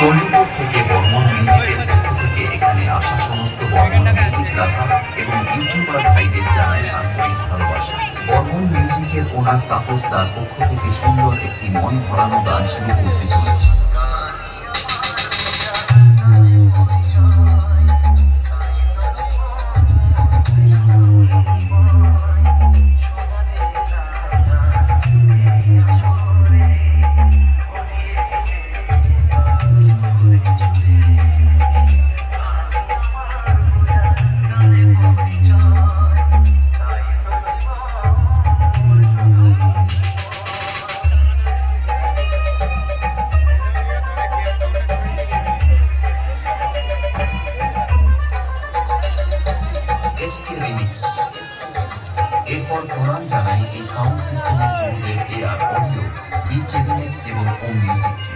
চণ্ডীপুর থেকে বর্মন মিউজিকের পক্ষ থেকে এখানে আসা সমস্ত বর্মন মিউজিক রাখা এবং ইউটিউবার ভাইদের জানাই আন্তরিক ভালোবাসা। বর্মন মিউজিকের ওনার তাপস তার পক্ষ থেকে সুন্দর একটি মন ভরানো গান শুরু করতে চলেছে। এরপর প্রণাম জানাই এই সাউন্ড সিস্টেমের গুরুদেব AR অডিও, বি ক্যাবিনেট এবং ওম মিউজিককে।